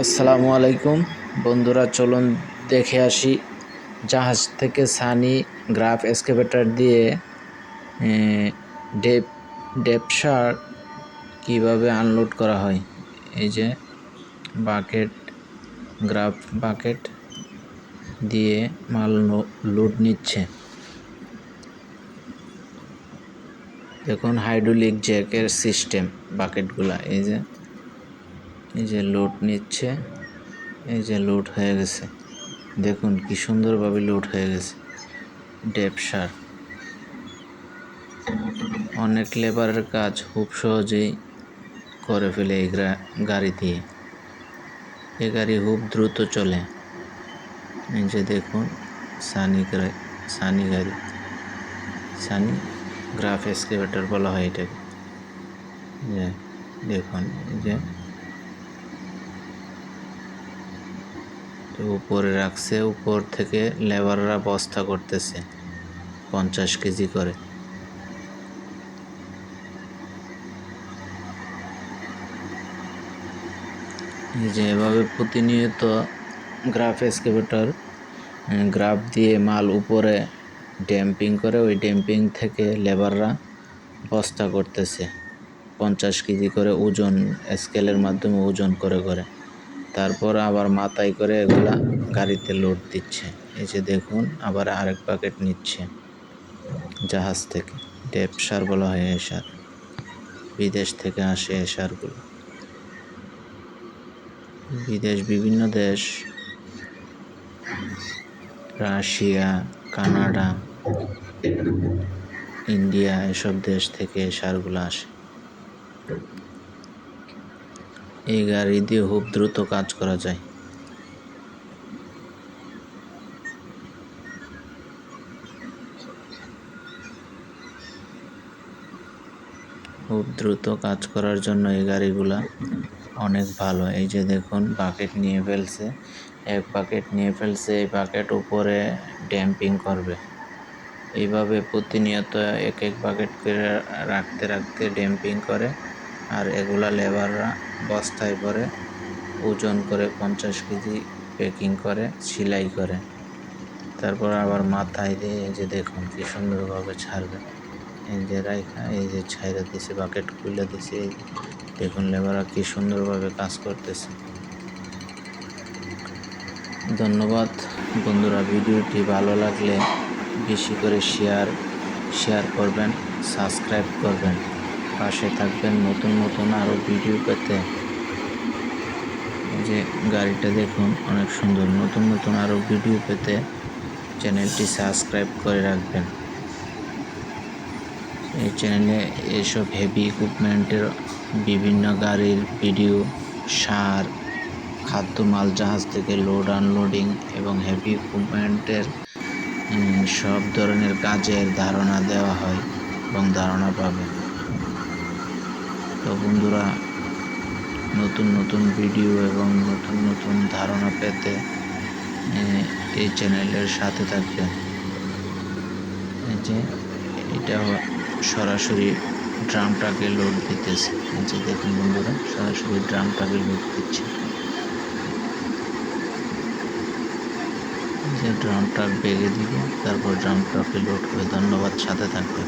আসসালামু আলাইকুম বন্ধুরা, চলুন দেখে আসি জাহাজ থেকে সানি গ্রাফ এক্সকাভেটর দিয়ে ডেপ ডেপসার কীভাবে আনলোড করা হয়। এই যে বাকেট, গ্রাফ বাকেট দিয়ে মাল লোড নিচ্ছে। দেখুন হাইড্রোলিক জ্যাকের সিস্টেম বাকেটগুলা, এই যে লোড নিচ্ছে, এই যে লোড হয়ে গেছে। দেখুন কি সুন্দরভাবে লোড হয়ে গেছে। ডেপসার অনেক লেবারের কাজ খুব সহজেই করে ফেলে এই গাড়ি দিয়ে। এই গাড়ি খুব দ্রুত চলে। এই যে দেখুন সানি গাড়ি, সানি গ্রাফ এক্সকাভেটর বলা হয় এটাকে। যে দেখুন এই যে উপরে রাখছে, উপর থেকে লেবাররা বস্তা করতেছে 50 কেজি করে। এই যে এভাবে প্রতিনিয়ত গ্রাফ এক্সকাভেটর গ্রাফ দিয়ে মাল উপরে ড্যাম্পিং করে, ওই ড্যাম্পিং থেকে লেবাররা বস্তা করতেছে 50 কেজি করে ওজন, স্কেলের মাধ্যমে ওজন করে তারপর আবার মাথায় করে এগুলা গাড়িতে লোড দিচ্ছে। এই যে দেখুন আবার আরেক প্যাকেট নিচ্ছে জাহাজ থেকে। ডেপসার বলা হয় এই সার, বিদেশ থেকে আসে এই সারগুলো। বিভিন্ন দেশ, রাশিয়া, কানাডা, ইন্ডিয়া, এসব দেশ থেকে সারগুলো আসে। এই গাড়ি দিয়ে খুব দ্রুত কাজ করা যায়। খুব দ্রুত কাজ করার জন্য এই গাড়িগুলা অনেক ভালো। এই যে দেখুন বাকেট নিয়ে ফেলছে, এক বাকেট নিয়ে ফেলছে, এই বাকেট উপরে ড্যাম্পিং করবে। এইভাবে প্রতিনিয়ত এক বাকেট করে রাখতে ড্যাম্পিং করে, আর এগুলা লেবাররা বস্তায় ভরে ওজন করে 50 কেজি প্যাকিং করে, সেলাই করে, তারপর আবার মাথায় দিয়ে এই যে দেখুন কি সুন্দরভাবে ছাড়বে। এই যে রাইখা, এই যে ছাইরা দিছে, বাকেট খুলে দিছে। এই দেখুন লেবাররা কি সুন্দরভাবে কাজ করতেছে। ধন্যবাদ বন্ধুরা, ভিডিওটি ভালো লাগলে বেশি করে শেয়ার করবেন, সাবস্ক্রাইব করবেন, পাশে থাকবেন নতুন আরও ভিডিও পেতে। যে গাড়িটা দেখুন অনেক সুন্দর। নতুন আরও ভিডিও পেতে চ্যানেলটি সাবস্ক্রাইব করে রাখবেন। এই চ্যানেলে এসব হেভি ইকুইপমেন্টের বিভিন্ন গাড়ির ভিডিও, সার, খাদ্য মাল জাহাজ থেকে লোড আনলোডিং এবং হেভি ইকুইপমেন্টের সব ধরনের কাজের ধারণা দেওয়া হয় এবং ধারণা পাবেন। তো বন্ধুরা, নতুন ভিডিও এবং নতুন ধারণা পেতে এই চ্যানেলের সাথে থাকবেন। এই যে এটা সরাসরি ড্রাম ট্রাকে লোড দিতেছে। এই যে দেখুন বন্ধুরা, সরাসরি ড্রাম ট্রাকে লোড দিচ্ছে। যে ড্রাম ট্রাক বেগে দিবে, তারপর ড্রাম ট্রাকে লোড হবে। ধন্যবাদ, সাথে থাকবেন।